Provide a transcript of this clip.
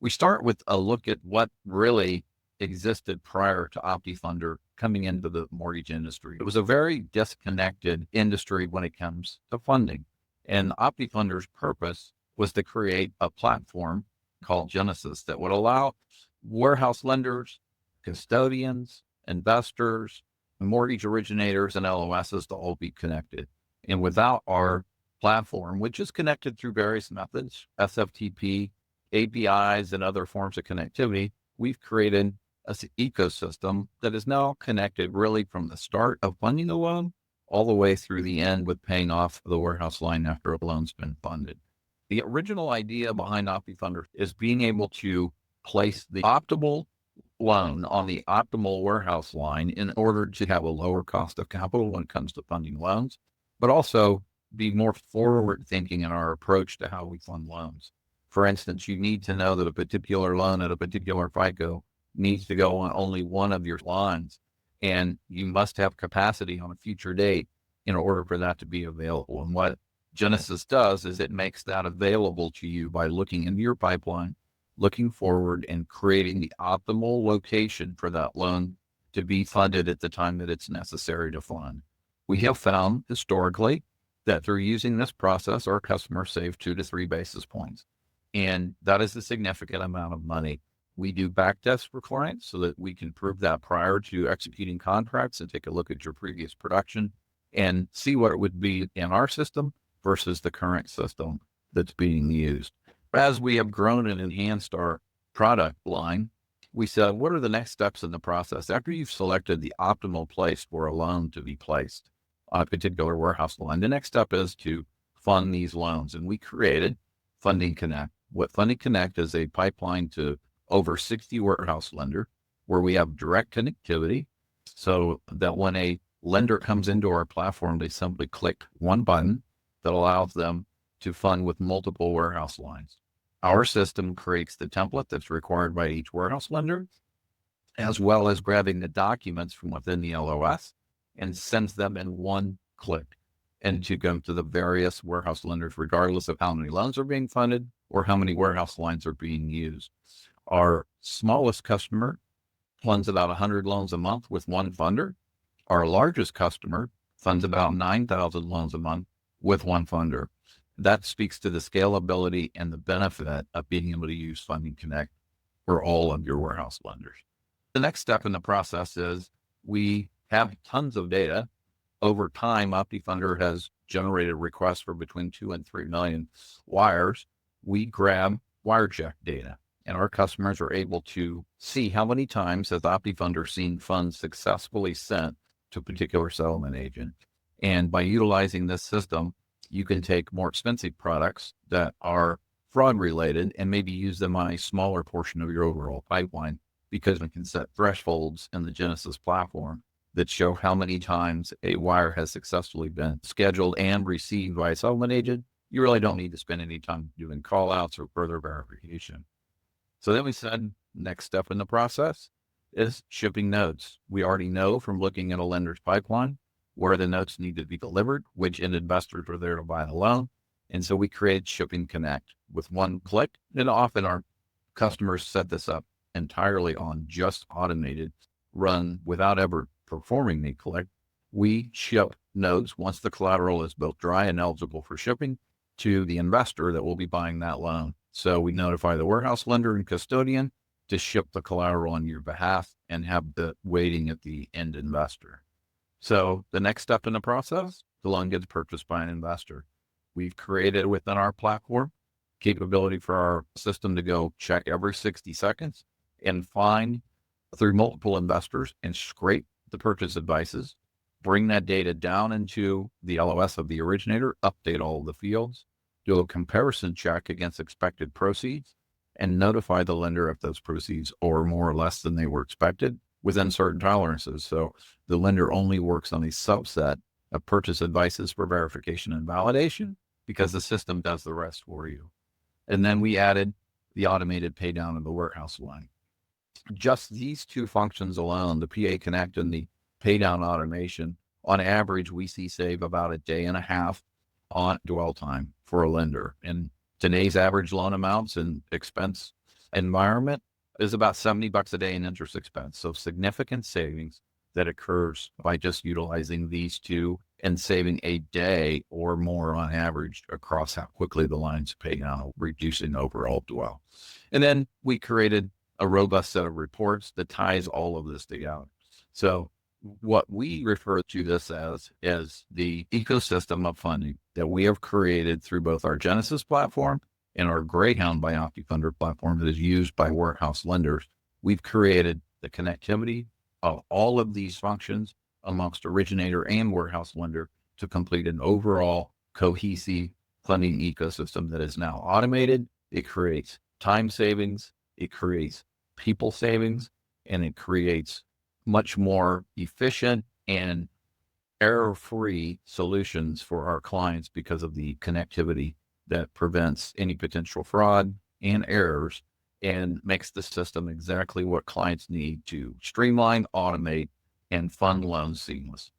We start with a look at what really existed prior to OptiFunder coming into the mortgage industry. It was a very disconnected industry when it comes to funding. And OptiFunder's purpose was to create a platform called Genesis that would allow warehouse lenders, custodians, investors, mortgage originators, and LOSs to all be connected. And without our platform, which is connected through various methods, SFTP, APIs, and other forms of connectivity, we've created an ecosystem that is now connected really from the start of funding a loan all the way through the end with paying off the warehouse line after a loan's been funded. The original idea behind OptiFunder is being able to place the optimal loan on the optimal warehouse line in order to have a lower cost of capital when it comes to funding loans, but also be more forward thinking in our approach to how we fund loans. For instance, you need to know that a particular loan at a particular FICO needs to go on only one of your lines, and you must have capacity on a future date in order for that to be available. And what Genesis does is it makes that available to you by looking into your pipeline, looking forward, and creating the optimal location for that loan to be funded at the time that it's necessary to fund. We have found historically that through using this process, our customers save 2 to 3 basis points. And that is a significant amount of money. We do back tests for clients so that we can prove that prior to executing contracts and take a look at your previous production and see what it would be in our system versus the current system that's being used. As we have grown and enhanced our product line, we said, what are the next steps in the process? After you've selected the optimal place for a loan to be placed on a particular warehouse line, the next step is to fund these loans. And we created Funding Connect. What Funding Connect is a pipeline to over 60 warehouse lender where we have direct connectivity so that when a lender comes into our platform, they simply click one button that allows them to fund with multiple warehouse lines. Our system creates the template that's required by each warehouse lender, as well as grabbing the documents from within the LOS and sends them in one click and to go to the various warehouse lenders, regardless of how many loans are being funded or how many warehouse lines are being used. Our smallest customer funds about 100 loans a month with one funder. Our largest customer funds about 9,000 loans a month with one funder. That speaks to the scalability and the benefit of being able to use Funding Connect for all of your warehouse lenders. The next step in the process is we have tons of data. Over time, OptiFunder has generated requests for between 2 and 3 million wires. We grab wire check data, and our customers are able to see how many times has OptiFunder seen funds successfully sent to a particular settlement agent. And by utilizing this system, you can take more expensive products that are fraud related and maybe use them on a smaller portion of your overall pipeline, because we can set thresholds in the Genesis platform that show how many times a wire has successfully been scheduled and received by a settlement agent. You really don't need to spend any time doing call outs or further verification. So then we said, next step in the process is shipping notes. We already know from looking at a lender's pipeline where the notes need to be delivered, which end investors are there to buy the loan. And so we created Shipping Connect with one click. And often our customers set this up entirely on just automated run without ever performing the collect. We ship notes once the collateral is both dry and eligible for shipping to the investor that will be buying that loan. So we notify the warehouse lender and custodian to ship the collateral on your behalf and have the waiting at the end investor. So the next step in the process, the loan gets purchased by an investor. We've created within our platform capability for our system to go check every 60 seconds and find through multiple investors and scrape the purchase advices, bring that data down into the LOS of the originator, update all of the fields, do a comparison check against expected proceeds, and notify the lender if those proceeds are more or less than they were expected within certain tolerances. So the lender only works on a subset of purchase advices for verification and validation because the system does the rest for you. And then we added the automated paydown of the warehouse line. Just these two functions alone, the PA Connect and the paydown automation, on average, we see save about a day and a half on dwell time for a lender. And today's average loan amounts and expense environment is about $70 a day in interest expense. So significant savings that occurs by just utilizing these two and saving a day or more on average across how quickly the lines pay down, reducing overall dwell. And then we created a robust set of reports that ties all of this together. So what we refer to this as is the ecosystem of funding that we have created through both our Genesis platform and our Greyhound by OptiFunder platform that is used by warehouse lenders. We've created the connectivity of all of these functions amongst originator and warehouse lender to complete an overall cohesive funding ecosystem that is now automated. It creates time savings, it creates people savings, and it creates much more efficient and error-free solutions for our clients because of the connectivity that prevents any potential fraud and errors and makes the system exactly what clients need to streamline, automate, and fund loans seamless.